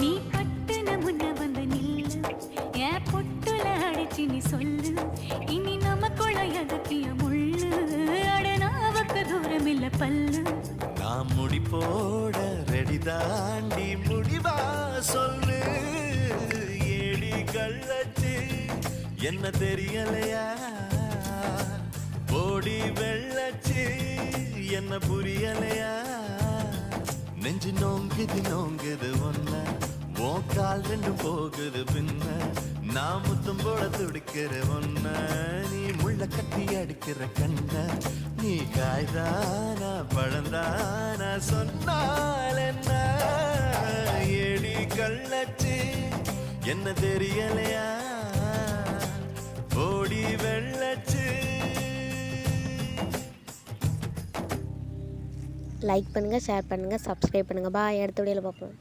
நீ கட்டுன முன்ன வந்து நில்லு ஏன் பொட்டுல அடிச்சு நீ சொல்லு இனி நமக்குள்ள எதற்கிய முள்ளு அடனாவுக்கு தூரம் இல்ல பல்லு நான் முடி போட ரெடி தாண்டி முடிவா சொல்லு ஏடி கள்ளச்சு என்ன தெரியலையா ஓடி வெள்ளச்சு என்ன புரியலையா நெஞ்சு நோங்குது ஒன்ன உன் கால் ரெண்டும் போகுது பின்ன நான் முத்தம் போட துடிக்கிற ஒன்ன நீ முள்ள கட்டி அடிக்கிற கண்ண நீ காய்தானா பழந்தானா சொன்னால் என்ன ஏடி கள்ளச்சு என்ன தெரியலையா ஓடி வெள்ளச்சு. லைக் பண்ணுங்கள், ஷேர் பண்ணுங்கள், சப்ஸ்கிரைப் பண்ணுங்கள். பாய், அடுத்த வீடியோவில் பார்ப்போம்.